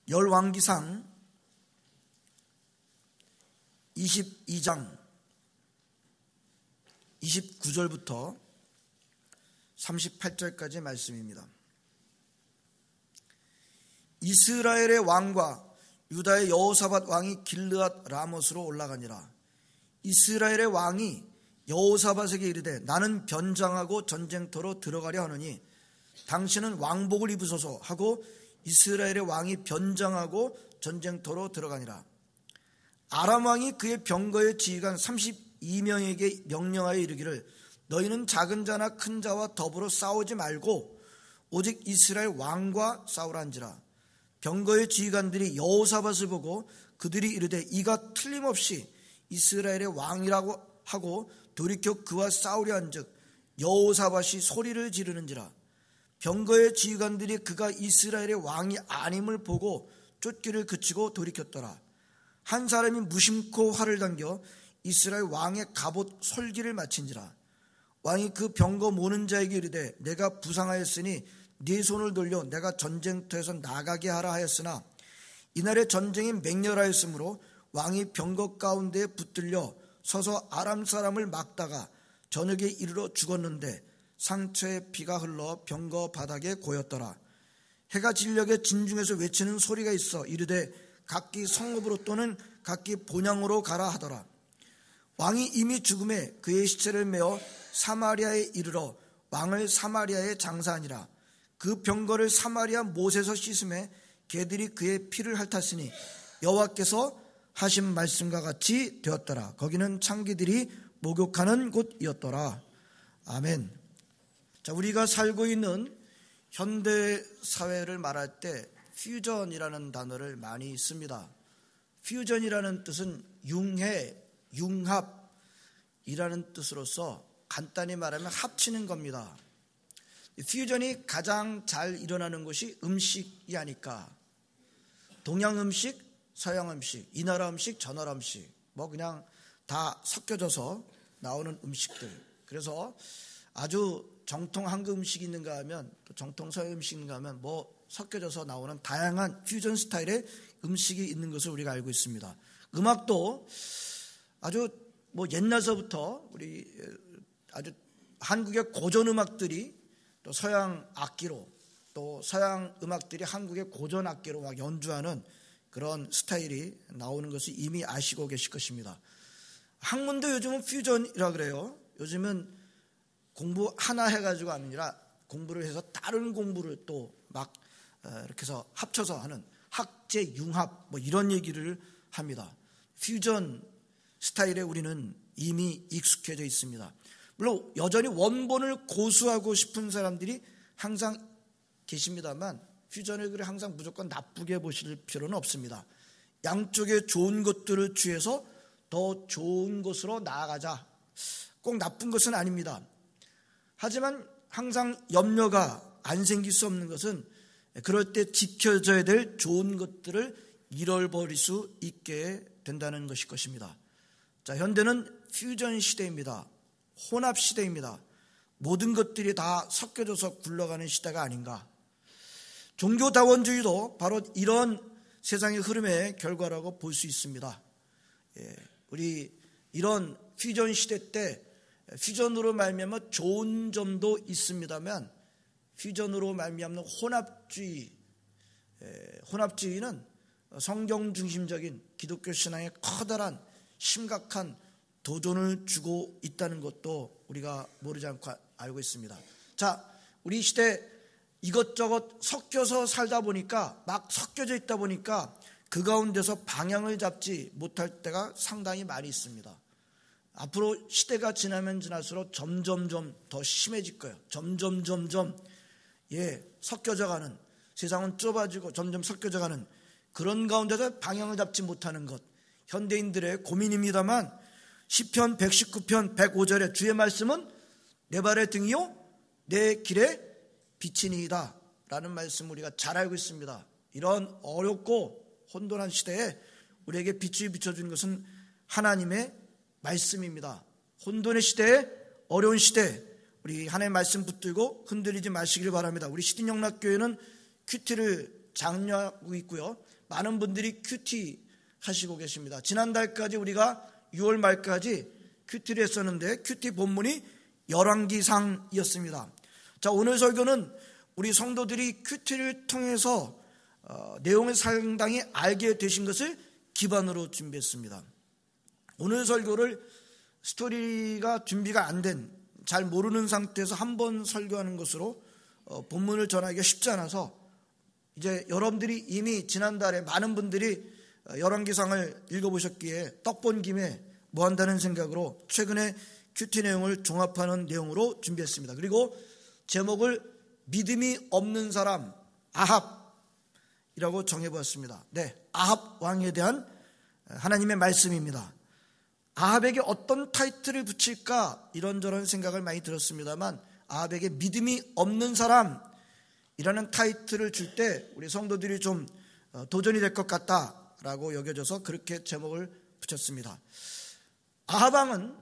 열왕기상 22장 29절부터 38절까지의 말씀입니다. 이스라엘의 왕과 유다의 여호사밧 왕이 길르앗 라못으로 올라가니라. 이스라엘의 왕이 여호사밧에게 이르되 나는 변장하고 전쟁터로 들어가려 하노니 당신은 왕복을 입으소서 하고 이스라엘의 왕이 변장하고 전쟁터로 들어가니라. 아람 왕이 그의 병거의 지휘관 32명에게 명령하여 이르기를 너희는 작은 자나 큰 자와 더불어 싸우지 말고 오직 이스라엘 왕과 싸우라 한지라. 병거의 지휘관들이 여호사밧을 보고 그들이 이르되 이가 틀림없이 이스라엘의 왕이라고 하고 돌이켜 그와 싸우려 한즉 여호사밧이 소리를 지르는지라. 병거의 지휘관들이 그가 이스라엘의 왕이 아님을 보고 쫓기를 그치고 돌이켰더라. 한 사람이 무심코 활을 당겨 이스라엘 왕의 갑옷 솔기를 마친지라. 왕이 그 병거 모는 자에게 이르되 내가 부상하였으니 네 손을 돌려 내가 전쟁터에서 나가게 하라 하였으나 이날의 전쟁이 맹렬하였으므로 왕이 병거 가운데에 붙들려 서서 아람 사람을 막다가 저녁에 이르러 죽었는데 상처에 피가 흘러 병거 바닥에 고였더라. 해가 진녘에 진중에서 외치는 소리가 있어 이르되 각기 성읍으로 또는 각기 본향으로 가라 하더라. 왕이 이미 죽음에 그의 시체를 메어 사마리아에 이르러 왕을 사마리아에 장사하니라. 그 병거를 사마리아 못에서 씻음에 개들이 그의 피를 핥았으니 여호와께서 하신 말씀과 같이 되었더라. 거기는 창기들이 목욕하는 곳이었더라. 아멘. 자, 우리가 살고 있는 현대 사회를 말할 때 퓨전이라는 단어를 많이 씁니다. 퓨전이라는 뜻은 융해, 융합이라는 뜻으로서 간단히 말하면 합치는 겁니다. 퓨전이 가장 잘 일어나는 것이 음식이 아닐까. 동양 음식, 서양 음식, 이 나라 음식, 저 나라 음식, 뭐 그냥 다 섞여져서 나오는 음식들. 그래서 아주 정통 한국 음식이 있는가 하면 또 정통 서양 음식이 있는가 하면 뭐 섞여져서 나오는 다양한 퓨전 스타일의 음식이 있는 것을 우리가 알고 있습니다. 음악도 아주 뭐 옛날서부터 우리 아주 한국의 고전 음악들이 또 서양 악기로 또 서양 음악들이 한국의 고전 악기로 막 연주하는 그런 스타일이 나오는 것을 이미 아시고 계실 것입니다. 학문도 요즘은 퓨전이라 그래요. 요즘은 공부 하나 해가지고 아니라 공부를 해서 다른 공부를 또 막 이렇게 해서 합쳐서 하는 학제 융합 뭐 이런 얘기를 합니다. 퓨전 스타일에 우리는 이미 익숙해져 있습니다. 물론 여전히 원본을 고수하고 싶은 사람들이 항상 계십니다만 퓨전을 그래 항상 무조건 나쁘게 보실 필요는 없습니다. 양쪽에 좋은 것들을 취해서 더 좋은 것으로 나아가자. 꼭 나쁜 것은 아닙니다. 하지만 항상 염려가 안 생길 수 없는 것은 그럴 때 지켜져야 될 좋은 것들을 잃어버릴 수 있게 된다는 것일 것입니다. 자, 현대는 퓨전 시대입니다. 혼합 시대입니다. 모든 것들이 다 섞여져서 굴러가는 시대가 아닌가. 종교다원주의도 바로 이런 세상의 흐름의 결과라고 볼 수 있습니다. 우리 이런 퓨전 시대 때 퓨전으로 말미암아 좋은 점도 있습니다만 퓨전으로 말미암는 혼합주의는 성경 중심적인 기독교 신앙에 커다란 심각한 도전을 주고 있다는 것도 우리가 모르지 않고 알고 있습니다. 자, 우리 시대 이것저것 섞여서 살다 보니까 막 섞여져 있다 보니까 그 가운데서 방향을 잡지 못할 때가 상당히 많이 있습니다. 앞으로 시대가 지나면 지날수록 점점점 더 심해질 거예요. 점점 섞여져 가는, 세상은 좁아지고 점점 섞여져 가는 그런 가운데서 방향을 잡지 못하는 것, 현대인들의 고민입니다만 시편 119편 105절에 주의 말씀은 내 발의 등이요 내 길의 빛이니이다 라는 말씀 우리가 잘 알고 있습니다. 이런 어렵고 혼돈한 시대에 우리에게 빛을 비춰주는 것은 하나님의 말씀입니다. 혼돈의 시대에, 어려운 시대에 우리 하나님의 말씀 붙들고 흔들리지 마시길 바랍니다. 우리 시딘영락교회는 큐티를 장려하고 있고요. 많은 분들이 큐티 하시고 계십니다. 지난달까지 우리가 6월 말까지 큐티를 했었는데 큐티 본문이 열왕기상이었습니다. 자, 오늘 설교는 우리 성도들이 큐티를 통해서 내용을 상당히 알게 되신 것을 기반으로 준비했습니다. 오늘 설교를 스토리가 준비가 안 된, 잘 모르는 상태에서 한번 설교하는 것으로 본문을 전하기가 쉽지 않아서 이제 여러분들이 이미 지난달에 많은 분들이 열왕기상을 읽어보셨기에 떡 본 김에 뭐 한다는 생각으로 최근에 큐티 내용을 종합하는 내용으로 준비했습니다. 그리고 제목을 믿음이 없는 사람 아합이라고 정해보았습니다. 네, 아합 왕에 대한 하나님의 말씀입니다. 아합에게 어떤 타이틀을 붙일까 이런저런 생각을 많이 들었습니다만 아합에게 믿음이 없는 사람이라는 타이틀을 줄 때 우리 성도들이 좀 도전이 될 것 같다라고 여겨져서 그렇게 제목을 붙였습니다. 아합 왕은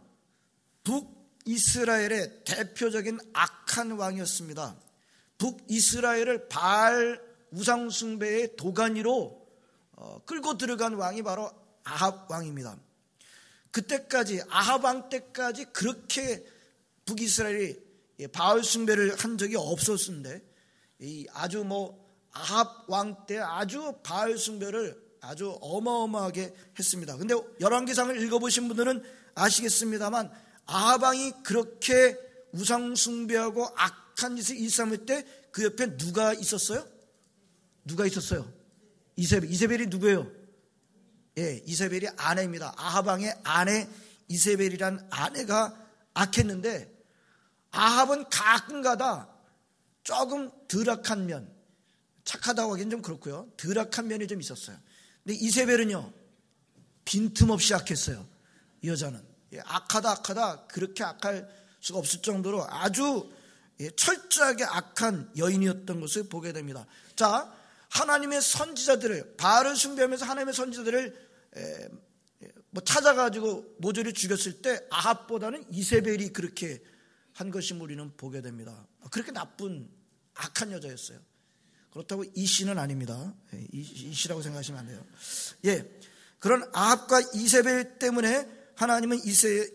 북이스라엘의 대표적인 악한 왕이었습니다. 북이스라엘을 바알 우상숭배의 도가니로 끌고 들어간 왕이 바로 아합 왕입니다. 그때까지 아합 왕 때까지 그렇게 북이스라엘이 바알 숭배를 한 적이 없었는데 아주 아합 왕 때 아주 바알 숭배를 아주 어마어마하게 했습니다. 근데 열왕기상을 읽어보신 분들은 아시겠습니다만 아합 왕이 그렇게 우상 숭배하고 악한 짓을 일삼을 때 그 옆에 누가 있었어요? 누가 있었어요? 이세벨. 이세벨이 누구예요? 예, 이세벨이 아내입니다. 아합 왕의 아내 이세벨이란 아내가 악했는데 아합은 가끔가다 조금 덜 악한 면, 착하다고 하기엔 좀 그렇고요. 덜 악한 면이 좀 있었어요. 근데 이세벨은요, 빈틈없이 악했어요. 이 여자는. 악하다 그렇게 악할 수가 없을 정도로 아주 철저하게 악한 여인이었던 것을 보게 됩니다. 자, 하나님의 선지자들을 바알을 숭배하면서 하나님의 선지자들을 찾아가지고 모조리 죽였을 때 아합보다는 이세벨이 그렇게 한 것임을 우리는 보게 됩니다. 그렇게 나쁜 악한 여자였어요. 그렇다고 이씨는 아닙니다. 이씨라고 생각하시면 안 돼요. 예, 그런 아합과 이세벨 때문에 하나님은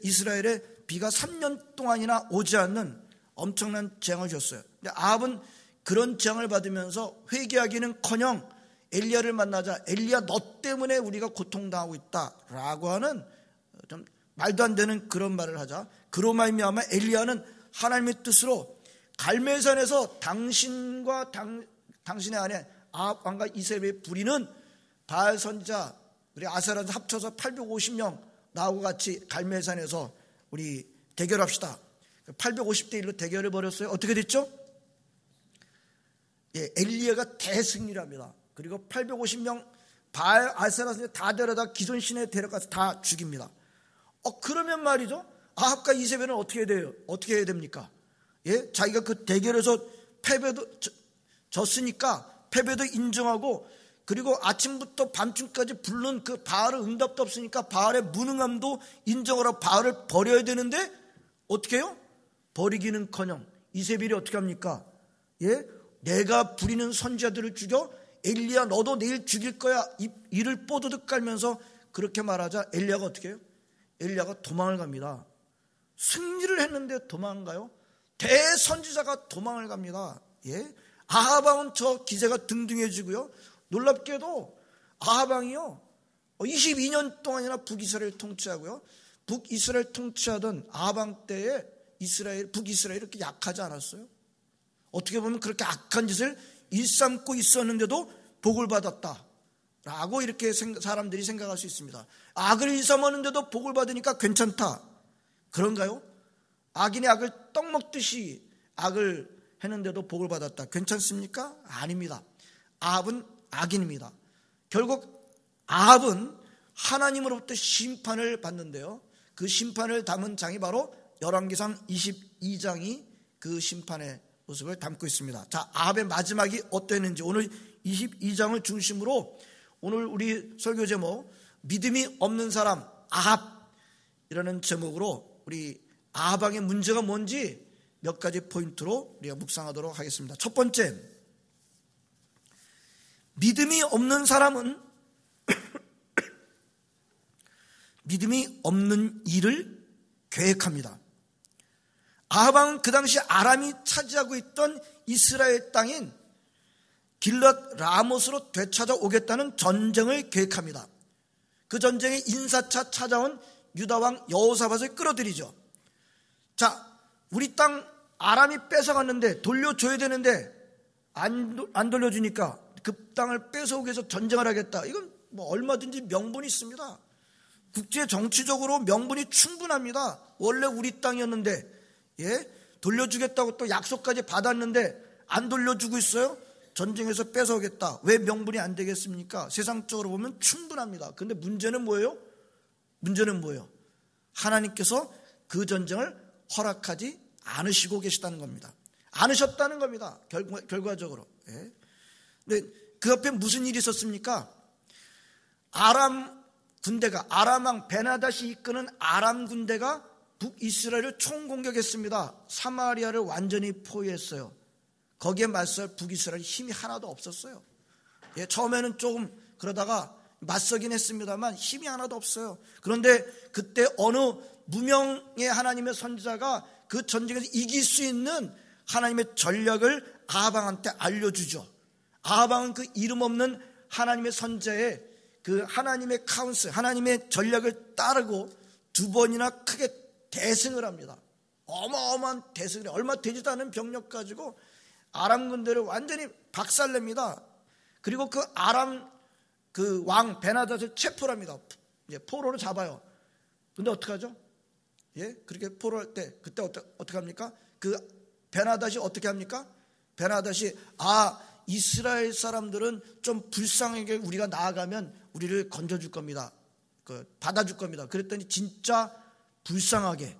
이스라엘에 비가 3년 동안이나 오지 않는 엄청난 재앙을 줬어요. 근데 아합은 그런 재앙을 받으면서 회개하기는커녕 엘리야를 만나자 엘리야 너 때문에 우리가 고통당하고 있다라고 하는 좀 말도 안 되는 그런 말을 하자 그로 말미암아 엘리야는 하나님의 뜻으로 갈멜산에서 당신과 당신의 아내 아합 왕과 이세벨 부리는 바알 선지자 우리 아세라도 합쳐서 850명 나하고 같이 갈멜산에서 우리 대결합시다. 850대 1로 대결을 벌였어요. 어떻게 됐죠? 예, 엘리야가 대승리를 합니다. 그리고 850명 바알 아세라 선지자 다 데려다 기존 시내에 데려가서 다 죽입니다. 그러면 말이죠. 아합과 이세벨은 어떻게 돼요? 어떻게 해야 됩니까? 예, 자기가 그 대결에서 패배도 졌으니까 패배도 인정하고 그리고 아침부터 밤중까지 부른 그 바알을 응답도 없으니까 바알의 무능함도 인정을 하고 바알을 버려야 되는데 어떻게 해요? 버리기는커녕 이세벨이 어떻게 합니까? 예, 내가 부리는 선지자들을 죽여 엘리야 너도 내일 죽일 거야 이를 뽀드득 깔면서 그렇게 말하자 엘리야가 어떻게 해요? 엘리야가 도망을 갑니다. 승리를 했는데 도망가요? 대선지자가 도망을 갑니다. 예, 아합 왕은 저 기세가 등등해지고요. 놀랍게도 아합 왕이요 22년 동안이나 북이스라엘 통치하고요. 북이스라엘 통치하던 아합 왕 때에 북이스라엘이 이렇게 약하지 않았어요. 어떻게 보면 그렇게 악한 짓을 일삼고 있었는데도 복을 받았다라고 이렇게 사람들이 생각할 수 있습니다. 악을 일삼았는데도 복을 받으니까 괜찮다. 그런가요? 악인이 악을 떡 먹듯이 악을 했는데도 복을 받았다. 괜찮습니까? 아닙니다. 아합은 악인입니다. 결국 아합은 하나님으로부터 심판을 받는데요. 그 심판을 담은 장이 바로 열왕기상 22장이 그 심판의 모습을 담고 있습니다. 자, 아합의 마지막이 어땠는지 오늘 22장을 중심으로 오늘 우리 설교 제목 믿음이 없는 사람 아합이라는 제목으로 우리 아합 왕의 문제가 뭔지 몇 가지 포인트로 우리가 묵상하도록 하겠습니다. 첫 번째, 믿음이 없는 사람은 믿음이 없는 일을 계획합니다. 아합 그 당시 아람이 차지하고 있던 이스라엘 땅인 길르앗 라못으로 되찾아오겠다는 전쟁을 계획합니다. 그 전쟁에 인사차 찾아온 유다왕 여호사밧을 끌어들이죠. 자, 우리 땅 아람이 뺏어갔는데 돌려줘야 되는데 안 돌려주니까 그 땅을 뺏어오기 위해서 전쟁을 하겠다. 이건 뭐 얼마든지 명분이 있습니다. 국제 정치적으로 명분이 충분합니다. 원래 우리 땅이었는데 돌려주겠다고 또 약속까지 받았는데 안 돌려주고 있어요? 전쟁에서 뺏어오겠다. 왜 명분이 안 되겠습니까? 세상적으로 보면 충분합니다. 그런데 문제는 뭐예요? 하나님께서 그 전쟁을 허락하지 않으시고 계시다는 겁니다. 않으셨다는 겁니다. 결과적으로. 근데 그 앞에 무슨 일이 있었습니까? 아람 군대가, 아람왕 베나닷이 이끄는 아람 군대가 북이스라엘을 총공격했습니다. 사마리아를 완전히 포위했어요. 거기에 맞설 북이스라엘 힘이 하나도 없었어요. 처음에는 조금 그러다가 맞서긴 했습니다만 힘이 하나도 없어요. 그런데 그때 어느 무명의 하나님의 선지자가 그 전쟁에서 이길 수 있는 하나님의 전략을 아합왕한테 알려주죠. 아합왕은 그 이름 없는 하나님의 선지자의 그 하나님의 카운슬, 하나님의 전략을 따르고 두 번이나 크게 대승을 합니다. 어마어마한 대승을 해요. 얼마 되지도 않은 병력 가지고 아람 군대를 완전히 박살냅니다. 그리고 그 아람 그 왕 베나닷을 체포를 합니다. 포로로 잡아요. 근데 어떻게 하죠? 그렇게 포로할 때 그때 어떻게 합니까? 그 베나닷이 어떻게 합니까? 베나닷이 이스라엘 사람들은 좀 불쌍하게 우리가 나아가면 우리를 건져줄 겁니다. 받아줄 겁니다. 그랬더니 진짜 불쌍하게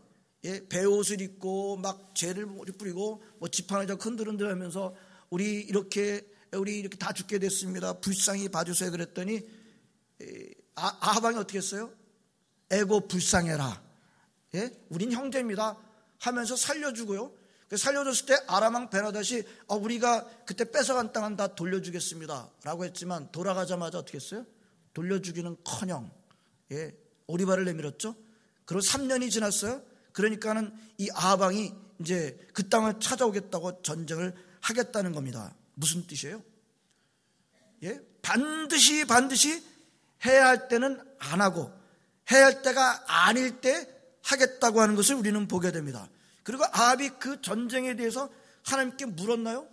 베옷을 입고 막 죄를 뿌리고 뭐 지팡이 잡고 흔들흔들하면서 우리 이렇게 다 죽게 됐습니다. 불쌍히 봐주세요. 그랬더니 아합왕이 어떻게 했어요? 에고 불쌍해라. 우린 형제입니다. 하면서 살려주고요. 살려줬을 때 아람왕 베나닷이 우리가 그때 뺏어간 땅은 다 돌려주겠습니다 라고 했지만 돌아가자마자 어떻게 했어요? 돌려주기는커녕 오리발을 내밀었죠. 그리고 3년이 지났어요. 그러니까는 이 아합왕이 이제 그 땅을 찾아오겠다고 전쟁을 하겠다는 겁니다. 무슨 뜻이에요? 반드시 해야 할 때는 안 하고 해야 할 때가 아닐 때 하겠다고 하는 것을 우리는 보게 됩니다. 그리고 아합이 그 전쟁에 대해서 하나님께 물었나요?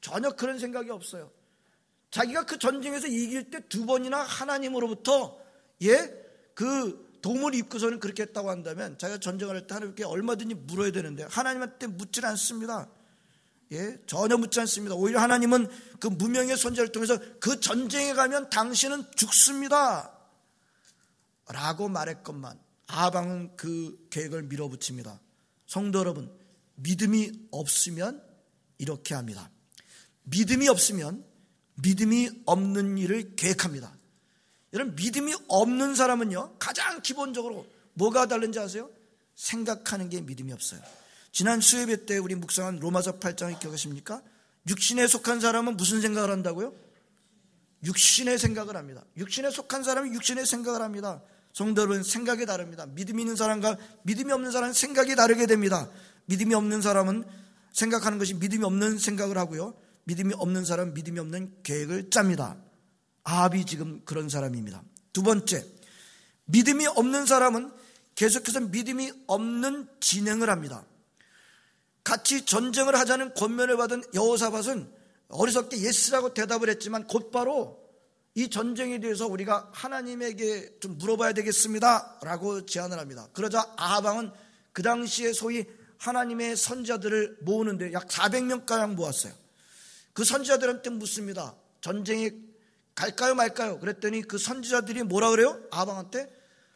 전혀 그런 생각이 없어요. 자기가 그 전쟁에서 이길 때 두 번이나 하나님으로부터 그 도움을 입고서는 그렇게 했다고 한다면 자기가 전쟁을 할 때 하나님께 얼마든지 물어야 되는데 하나님한테 묻질 않습니다. 전혀 묻지 않습니다. 오히려 하나님은 그 무명의 선지자를 통해서 그 전쟁에 가면 당신은 죽습니다 라고 말했건만 아합왕은 그 계획을 밀어붙입니다. 성도 여러분, 믿음이 없으면 이렇게 합니다. 믿음이 없으면 믿음이 없는 일을 계획합니다. 여러분, 믿음이 없는 사람은요, 가장 기본적으로 뭐가 다른지 아세요? 생각하는 게 믿음이 없어요. 지난 수요예배 때 우리 묵상한 로마서 8장을 기억하십니까? 육신에 속한 사람은 무슨 생각을 한다고요? 육신의 생각을 합니다. 육신에 속한 사람은 육신의 생각을 합니다. 성도 여러분, 생각이 다릅니다. 믿음이 있는 사람과 믿음이 없는 사람은 생각이 다르게 됩니다. 믿음이 없는 사람은 생각하는 것이 믿음이 없는 생각을 하고요, 믿음이 없는 사람은 믿음이 없는 계획을 짭니다. 아합이 지금 그런 사람입니다. 두 번째, 믿음이 없는 사람은 계속해서 믿음이 없는 진행을 합니다. 같이 전쟁을 하자는 권면을 받은 여호사밧은 어리석게 예스라고 대답을 했지만 곧바로 이 전쟁에 대해서 우리가 하나님에게 좀 물어봐야 되겠습니다 라고 제안을 합니다. 그러자 아합왕은 그 당시에 소위 하나님의 선지자들을 모으는데 약 400명가량 모았어요. 그 선지자들한테 묻습니다. 전쟁에 갈까요 말까요? 그랬더니 그 선지자들이 뭐라 그래요? 아합왕한테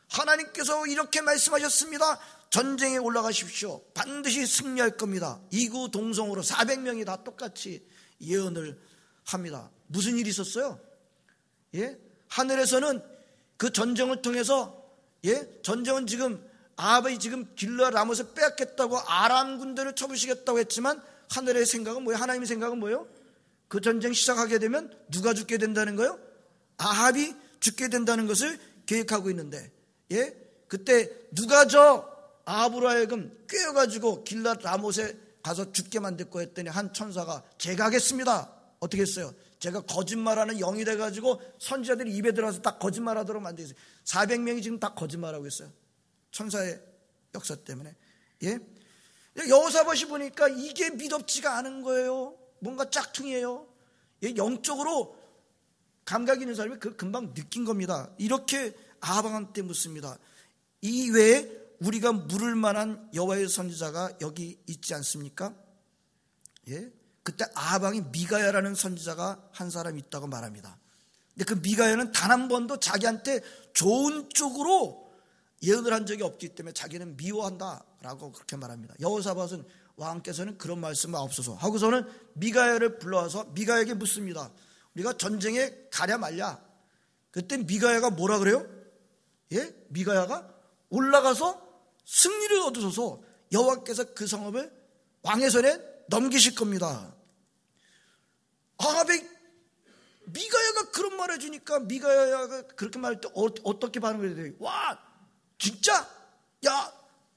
하나님께서 이렇게 말씀하셨습니다. 전쟁에 올라가십시오. 반드시 승리할 겁니다. 이구동성으로 400명이 다 똑같이 예언을 합니다. 무슨 일이 있었어요? 하늘에서는 그 전쟁을 통해서 전쟁은 지금 아합이 지금 길르앗 라못을 빼앗겠다고 아람 군대를 쳐부시겠다고 했지만 하늘의 생각은 뭐예요? 하나님의 생각은 뭐예요? 그 전쟁 시작하게 되면 누가 죽게 된다는 거예요? 아합이 죽게 된다는 것을 계획하고 있는데, 예? 그때 누가 저 아합으로 하여금 꿰어가지고 길랏 라못에 가서 죽게 만들고 했더니 한 천사가 제가 하겠습니다. 어떻게 했어요? 제가 거짓말하는 영이 돼가지고 선지자들이 입에 들어가서 다 거짓말하도록 만들었어요. 400명이 지금 다 거짓말하고 있어요. 천사의 역사 때문에. 예? 여호사밧이 보니까 이게 믿음지가 않은 거예요. 뭔가 짝퉁이에요. 예? 영적으로 감각 있는 사람이 그 금방 느낀 겁니다. 이렇게 아합한테 묻습니다. 이 외에 우리가 물을 만한 여호와의 선지자가 여기 있지 않습니까? 예? 그때 아합이 미가야라는 선지자가 한 사람 있다고 말합니다. 근데 그 미가야는 단 한 번도 자기한테 좋은 쪽으로 예언을 한 적이 없기 때문에 자기는 미워한다라고 그렇게 말합니다. 여호사밧은 왕께서는 그런 말씀을 없어서 하고서는 미가야를 불러와서 미가야에게 묻습니다. 우리가 전쟁에 가랴 말랴. 그때 미가야가 뭐라 그래요? 예? 미가야가 올라가서 승리를 얻으셔서 여호와께서 그 성읍을 왕의 손에 넘기실 겁니다. 아합이 미가야가 그런 말 해주니까 미가야가 그렇게 말할 때 어떻게 반응을 해야 돼요? 와 진짜? 야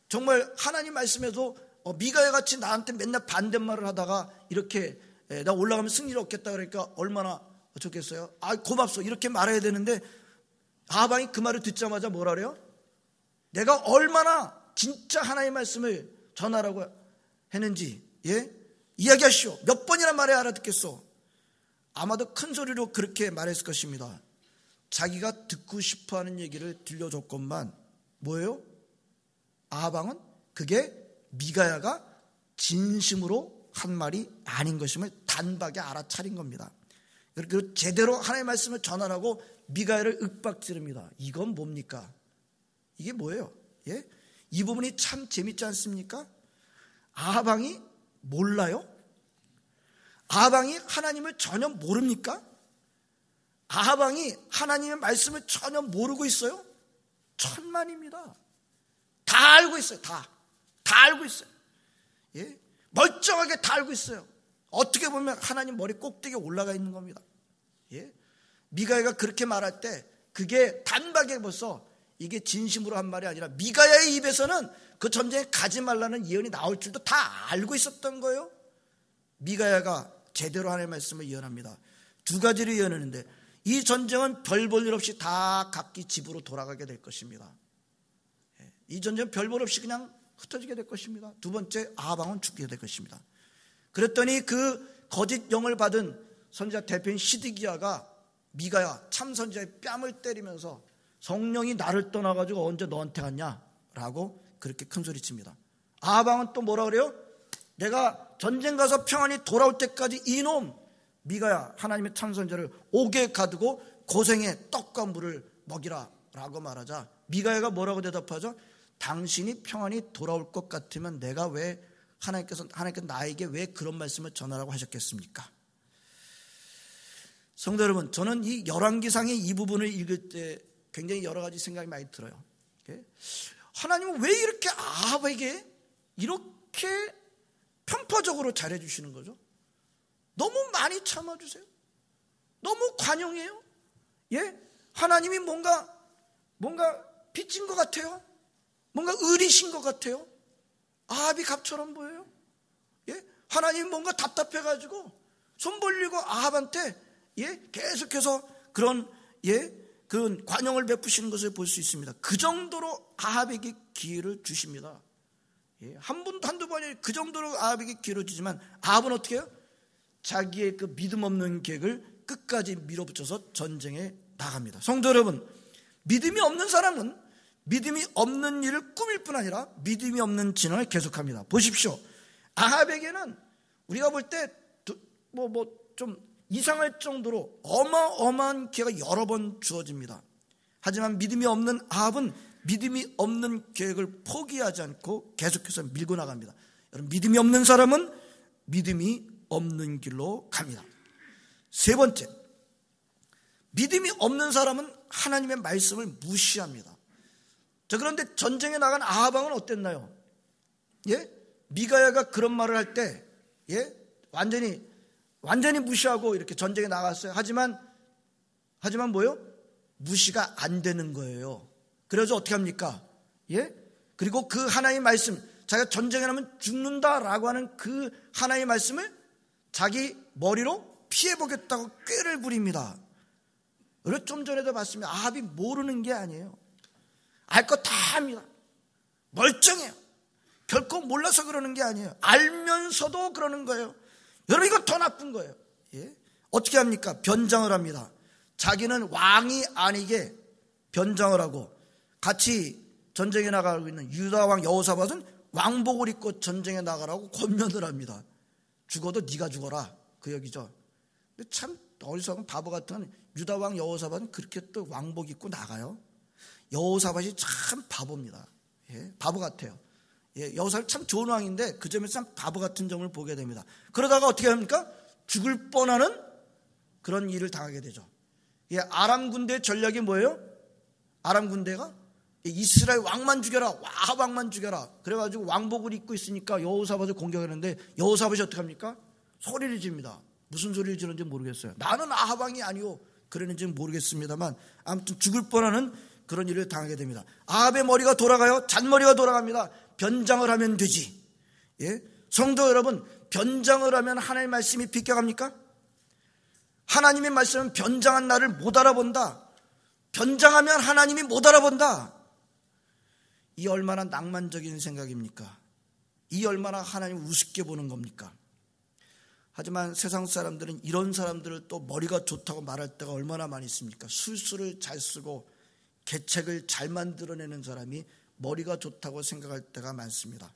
정말 하나님 말씀에도 미가야 같이 나한테 맨날 반대말을 하다가 이렇게 나 올라가면 승리를 얻겠다 그러니까 얼마나 좋겠어요? 아 고맙소 이렇게 말해야 되는데 아합이 그 말을 듣자마자 뭐라 그래요? 내가 얼마나 진짜 하나님의 말씀을 전하라고 했는지 예? 이야기하시오. 몇 번이나 말해야 알아듣겠소. 아마도 큰 소리로 그렇게 말했을 것입니다. 자기가 듣고 싶어하는 얘기를 들려줬건만 뭐예요? 아합 그게 미가야가 진심으로 한 말이 아닌 것임을 단박에 알아차린 겁니다. 그리고 제대로 하나님의 말씀을 전하라고 미가야를 윽박지릅니다. 이건 뭡니까? 이게 뭐예요? 예? 이 부분이 참 재밌지 않습니까? 아합이 몰라요? 아합이 하나님을 전혀 모릅니까? 아합이 하나님의 말씀을 전혀 모르고 있어요? 천만입니다. 다 알고 있어요. 다 알고 있어요. 예? 멀쩡하게 다 알고 있어요. 어떻게 보면 하나님 머리 꼭대기에 올라가 있는 겁니다. 예? 미가야가 그렇게 말할 때 그게 단박에 벌써 이게 진심으로 한 말이 아니라 미가야의 입에서는 그 전쟁에 가지 말라는 예언이 나올 줄도 다 알고 있었던 거예요. 미가야가 제대로 하나님의 말씀을 예언합니다. 두 가지를 예언하는데 이 전쟁은 별 볼 일 없이 다 각기 집으로 돌아가게 될 것입니다. 이 전쟁은 별 볼 없이 그냥 흩어지게 될 것입니다. 두 번째 아합은 죽게 될 것입니다. 그랬더니 그 거짓 영을 받은 선지자 대표인 시드기야가 미가야 참 선지자의 뺨을 때리면서 성령이 나를 떠나가지고 언제 너한테 갔냐라고 그렇게 큰 소리칩니다. 아합은 또 뭐라 그래요? 내가 전쟁 가서 평안히 돌아올 때까지 이놈 미가야 하나님의 참 선지자를 옥에 가두고 고생의 떡과 물을 먹이라 라고 말하자 미가야가 뭐라고 대답하죠? 당신이 평안히 돌아올 것 같으면 내가 왜 하나님께서 나에게 왜 그런 말씀을 전하라고 하셨겠습니까? 성도 여러분, 저는 이 열왕기상의 이 부분을 읽을 때 굉장히 여러 가지 생각이 많이 들어요. 하나님은 왜 이렇게 아합에게 이렇게 편파적으로 잘해주시는 거죠? 너무 많이 참아주세요. 너무 관용해요. 예? 하나님이 뭔가 빚진 것 같아요. 뭔가 의리신 것 같아요. 아합이 갑처럼 보여요. 예? 하나님이 뭔가 답답해가지고 손 벌리고 아합한테 예? 계속해서 그런 관용을 베푸시는 것을 볼 수 있습니다. 그 정도로 아합에게 기회를 주십니다. 예? 한두 번이 그 정도로 아합에게 기회를 주지만 아합은 어떻게 해요? 자기의 그 믿음 없는 계획을 끝까지 밀어붙여서 전쟁에 나갑니다. 성도 여러분, 믿음이 없는 사람은 믿음이 없는 일을 꾸밀 뿐 아니라 믿음이 없는 진언을 계속합니다. 보십시오. 아합에게는 우리가 볼 때 좀 이상할 정도로 어마어마한 기회가 여러 번 주어집니다. 하지만 믿음이 없는 아합은 믿음이 없는 계획을 포기하지 않고 계속해서 밀고 나갑니다. 여러분, 믿음이 없는 사람은 믿음이 없는 길로 갑니다. 세 번째, 믿음이 없는 사람은 하나님의 말씀을 무시합니다. 자, 그런데 전쟁에 나간 아합왕은 어땠나요? 예? 미가야가 그런 말을 할 때, 예? 완전히 완전히 무시하고 이렇게 전쟁에 나갔어요. 하지만 뭐요? 무시가 안 되는 거예요. 그래서 어떻게 합니까? 예? 그리고 그 하나의 말씀, 자기가 전쟁에 나면 죽는다라고 하는 그 하나의 말씀을 자기 머리로 피해보겠다고 꾀를 부립니다. 그리고 좀 전에도 봤습니다. 아합이 모르는 게 아니에요. 알 거 다 합니다. 멀쩡해요. 결코 몰라서 그러는 게 아니에요. 알면서도 그러는 거예요. 여러분, 이거 더 나쁜 거예요. 예? 어떻게 합니까? 변장을 합니다. 자기는 왕이 아니게 변장을 하고, 같이 전쟁에 나가고 있는 유다 왕 여호사밧은 왕복을 입고 전쟁에 나가라고 권면을 합니다. 죽어도 네가 죽어라, 그 얘기죠. 근데 참 어리석은 바보 같은 유다 왕 여호사밧은 그렇게 또 왕복 입고 나가요. 여호사밧이 참 바보입니다. 예? 바보 같아요. 예, 여호사밧 참 좋은 왕인데 그 점에서 참 바보 같은 점을 보게 됩니다. 그러다가 어떻게 합니까? 죽을 뻔하는 그런 일을 당하게 되죠. 예, 아람 군대의 전략이 뭐예요? 아람 군대가 이스라엘 왕만 죽여라, 아합 왕만 죽여라. 그래가지고 왕복을 입고 있으니까 여호사밧을 공격하는데 여호사밧이 어떻게 합니까? 소리를 지릅니다. 무슨 소리를 지르는지 모르겠어요. 나는 아합 왕이 아니오, 그러는지는 모르겠습니다만 아무튼 죽을 뻔하는 그런 일을 당하게 됩니다. 아합의 머리가 돌아가요. 잔머리가 돌아갑니다. 변장을 하면 되지. 예? 성도 여러분, 변장을 하면 하나님의 말씀이 비껴갑니까? 하나님의 말씀은 변장한 나를 못 알아본다. 변장하면 하나님이 못 알아본다. 이 얼마나 낭만적인 생각입니까? 이 얼마나 하나님을 우습게 보는 겁니까? 하지만 세상 사람들은 이런 사람들을 또 머리가 좋다고 말할 때가 얼마나 많이 있습니까? 술수를 잘 쓰고 계책을 잘 만들어내는 사람이 머리가 좋다고 생각할 때가 많습니다.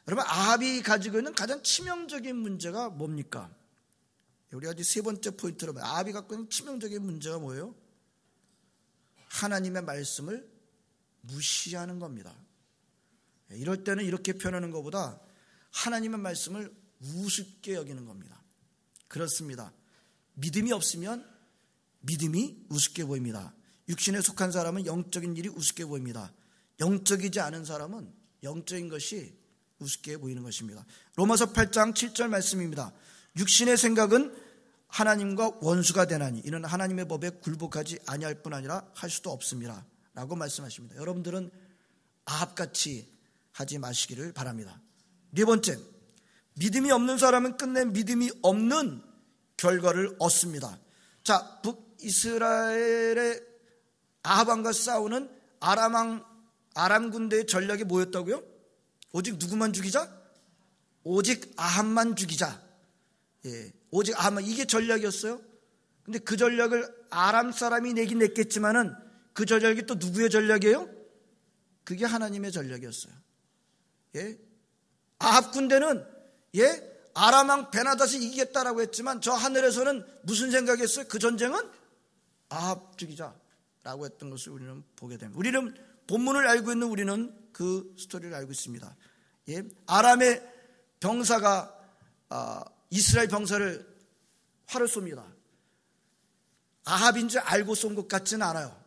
여러분, 아합이 가지고 있는 가장 치명적인 문제가 뭡니까? 우리가 이제 세 번째 포인트로 아합이 갖고 있는 치명적인 문제가 뭐예요? 하나님의 말씀을 무시하는 겁니다. 이럴 때는 이렇게 표현하는 것보다 하나님의 말씀을 우습게 여기는 겁니다. 그렇습니다. 믿음이 없으면 믿음이 우습게 보입니다. 육신에 속한 사람은 영적인 일이 우습게 보입니다. 영적이지 않은 사람은 영적인 것이 우습게 보이는 것입니다. 로마서 8장 7절 말씀입니다. 육신의 생각은 하나님과 원수가 되나니 이는 하나님의 법에 굴복하지 아니할 뿐 아니라 할 수도 없습니다 라고 말씀하십니다. 여러분들은 아합같이 하지 마시기를 바랍니다. 네 번째, 믿음이 없는 사람은 끝내 믿음이 없는 결과를 얻습니다. 자, 북이스라엘의 아합왕과 싸우는 아람 군대의 전략이 뭐였다고요? 오직 누구만 죽이자? 오직 아합만 죽이자. 예, 오직 아합만, 이게 전략이었어요. 근데 그 전략을 아람 사람이 내긴 냈겠지만은 그 전략이 또 누구의 전략이에요? 그게 하나님의 전략이었어요. 예, 아합 군대는 아람 왕 베나닷이 이기겠다라고 했지만 저 하늘에서는 무슨 생각이었어요? 그 전쟁은 아합 죽이자라고 했던 것을 우리는 보게 됩니다. 우리는 본문을 알고 있는 우리는 그 스토리를 알고 있습니다. 예, 아람의 병사가 이스라엘 병사를 활을 쏩니다. 아합인 줄 알고 쏜 것 같지는 않아요.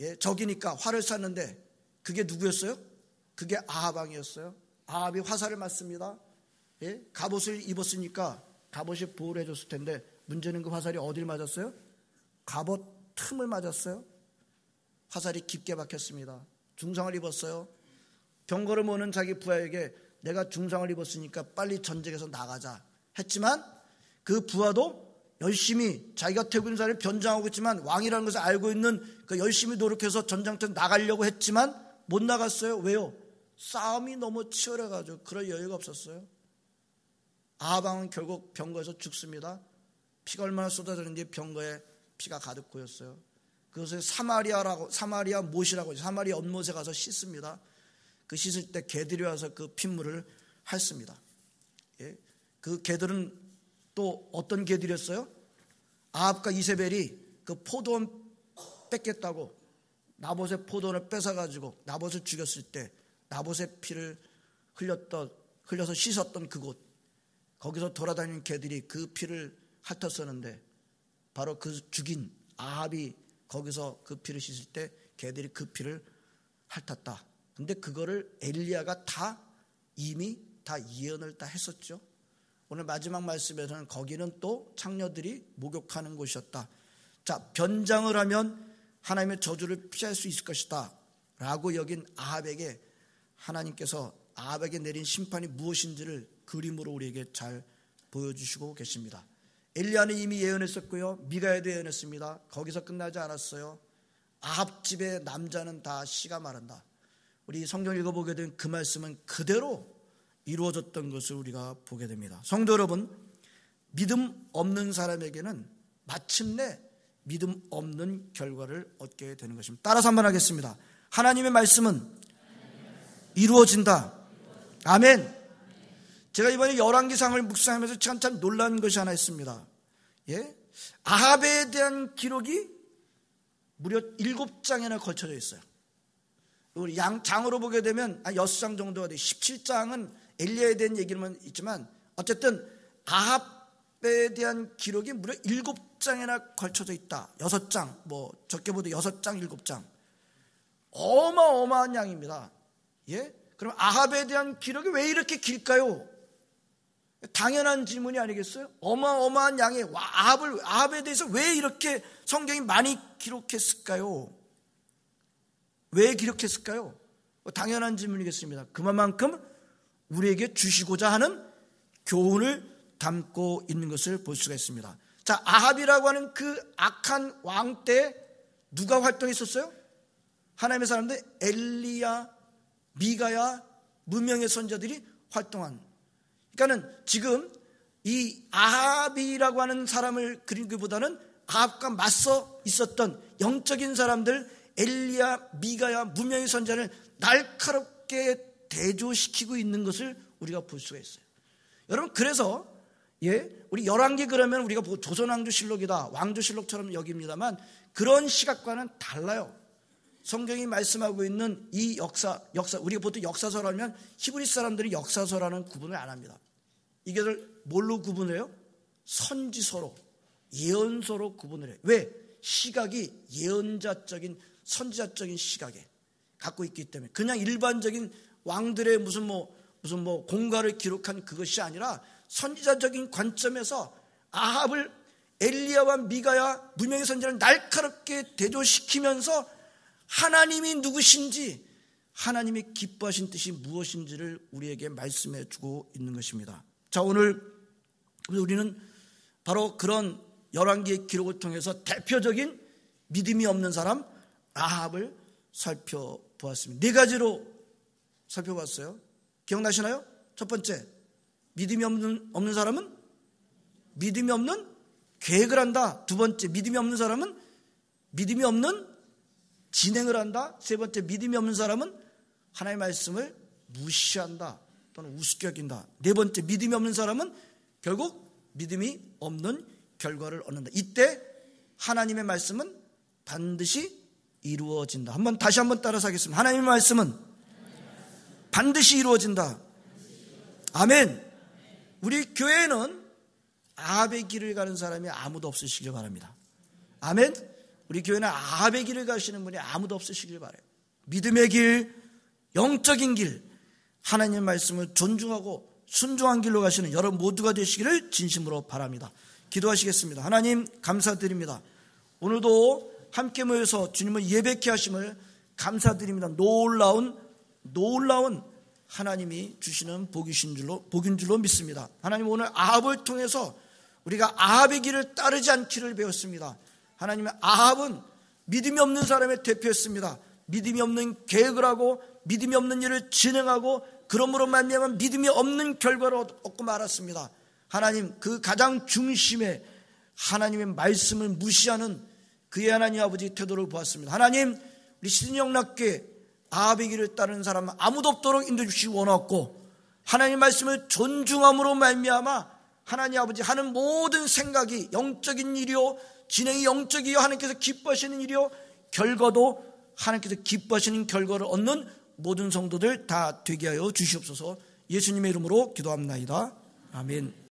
예, 적이니까 활을 쐈는데 그게 누구였어요? 그게 아합 왕이었어요. 아합이 화살을 맞습니다. 예, 갑옷을 입었으니까 갑옷이 보호를 해줬을 텐데 문제는 그 화살이 어딜 맞았어요? 갑옷 틈을 맞았어요. 화살이 깊게 박혔습니다. 중상을 입었어요. 병거를 모는 자기 부하에게 내가 중상을 입었으니까 빨리 전쟁에서 나가자 했지만 그 부하도 열심히 자기가 태우는 사람을 변장하고 있지만 왕이라는 것을 알고 있는 그 열심히 노력해서 전장터에 나가려고 했지만 못 나갔어요. 왜요? 싸움이 너무 치열해가지고 그럴 여유가 없었어요. 아합 왕은 결국 병거에서 죽습니다. 피가 얼마나 쏟아졌는지 병거에 피가 가득 고였어요. 그것을 사마리아 못이라고 사마리아 연못에 가서 씻습니다. 그 씻을 때 개들이 와서 그 핏물을 핥습니다. 예? 그 개들은 또 어떤 개들이었어요? 아합과 이세벨이 그 포도원 뺏겠다고 나봇의 포도원을 뺏어가지고 나봇을 죽였을 때 나봇의 피를 흘려서 씻었던 그곳, 거기서 돌아다니는 개들이 그 피를 핥았었는데 바로 그 죽인 아합이 거기서 그 피를 씻을 때 개들이 그 피를 핥았다. 근데 그거를 엘리야가 이미 다 예언을 다 했었죠. 오늘 마지막 말씀에서는 거기는 또 창녀들이 목욕하는 곳이었다. 자, 변장을 하면 하나님의 저주를 피할 수 있을 것이다 라고 여긴 아합에게 하나님께서 아합에게 내린 심판이 무엇인지를 그림으로 우리에게 잘 보여주시고 계십니다. 엘리야는 이미 예언했었고요, 미가야도 예언했습니다. 거기서 끝나지 않았어요. 아합 집의 남자는 다 씨가 마른다. 우리 성경 읽어보게 된 그 말씀은 그대로 이루어졌던 것을 우리가 보게 됩니다. 성도 여러분, 믿음 없는 사람에게는 마침내 믿음 없는 결과를 얻게 되는 것입니다. 따라서 한번 하겠습니다. 하나님의 말씀은 이루어진다. 아멘. 제가 이번에 열왕기상을 묵상하면서 참 놀란 것이 하나 있습니다. 예? 아합에 대한 기록이 무려 7장이나 걸쳐져 있어요. 우리 장으로 보게 되면 6장 정도가 돼요. 17장은 엘리야에 대한 얘기는 있지만 어쨌든 아합에 대한 기록이 무려 7장이나 걸쳐져 있다. 6장, 뭐 적게 보도 6장, 7장. 어마어마한 양입니다. 예? 그럼 아합에 대한 기록이 왜 이렇게 길까요? 당연한 질문이 아니겠어요? 어마어마한 양의 아합에 대해서 왜 이렇게 성경이 많이 기록했을까요? 왜 기록했을까요? 당연한 질문이겠습니다. 그만큼 우리에게 주시고자 하는 교훈을 담고 있는 것을 볼 수가 있습니다. 자, 아합이라고 하는 그 악한 왕 때 누가 활동했었어요? 하나님의 사람들 엘리야, 미가야, 무명의 선자들이 활동한. 그러니까는 지금 이 아합이라고 하는 사람을 그리기보다는 아합과 맞서 있었던 영적인 사람들 엘리야, 미가야, 무명의 선자를 날카롭게 대조시키고 있는 것을 우리가 볼 수가 있어요. 여러분, 그래서 우리 열왕기 그러면 우리가 조선왕조실록이다, 왕조실록처럼 여깁니다만 그런 시각과는 달라요. 성경이 말씀하고 있는 이 역사 우리가 보통 역사서라면 히브리 사람들이 역사서라는 구분을 안 합니다. 이것을 뭘로 구분해요? 선지서로, 예언서로 구분을 해요. 왜? 시각이 예언자적인 선지자적인 시각에 갖고 있기 때문에 그냥 일반적인 왕들의 무슨 공과를 기록한 그것이 아니라 선지자적인 관점에서 아합을 엘리야와 미가야 무명의 선지자를 날카롭게 대조시키면서 하나님이 누구신지, 하나님이 기뻐하신 뜻이 무엇인지를 우리에게 말씀해 주고 있는 것입니다. 자, 오늘 우리는 바로 그런 열왕기의 기록을 통해서 대표적인 믿음이 없는 사람 아합을 살펴보았습니다. 4가지로 살펴봤어요. 기억나시나요? 첫 번째, 믿음이 없는 사람은 믿음이 없는 계획을 한다. 두 번째, 믿음이 없는 사람은 믿음이 없는 진행을 한다. 세 번째, 믿음이 없는 사람은 하나님의 말씀을 무시한다 또는 우습게 여긴다. 네 번째, 믿음이 없는 사람은 결국 믿음이 없는 결과를 얻는다. 이때 하나님의 말씀은 반드시 이루어진다. 다시 한번 따라서 하겠습니다. 하나님의 말씀은 반드시 이루어진다. 아멘. 우리 교회에는 아합의 길을 가는 사람이 아무도 없으시길 바랍니다. 아멘. 우리 교회는 아합의 길을 가시는 분이 아무도 없으시길 바라요. 믿음의 길, 영적인 길, 하나님의 말씀을 존중하고 순종한 길로 가시는 여러분 모두가 되시기를 진심으로 바랍니다. 기도하시겠습니다. 하나님 감사드립니다. 오늘도 함께 모여서 주님을 예배케 하심을 감사드립니다. 놀라운 하나님이 주시는 복인 줄로 믿습니다. 하나님, 오늘 아합을 통해서 우리가 아합의 길을 따르지 않기를 배웠습니다. 하나님, 아합은 믿음이 없는 사람의 대표였습니다. 믿음이 없는 계획을 하고 믿음이 없는 일을 진행하고 그러므로 말미암아 믿음이 없는 결과를 얻고 말았습니다. 하나님, 그 가장 중심에 하나님의 말씀을 무시하는 그의 하나님 아버지 태도를 보았습니다. 하나님, 우리 신영락교회 아합의 길을 따르는 사람은 아무도 없도록 인도해 주시기 원하고 하나님의 말씀을 존중함으로 말미암아 하나님 아버지 하는 모든 생각이 영적인 일이요, 진행이 영적이요, 하나님께서 기뻐하시는 일이요, 결과도 하나님께서 기뻐하시는 결과를 얻는 모든 성도들 다 되게 하여 주시옵소서. 예수님의 이름으로 기도합나이다. 아멘.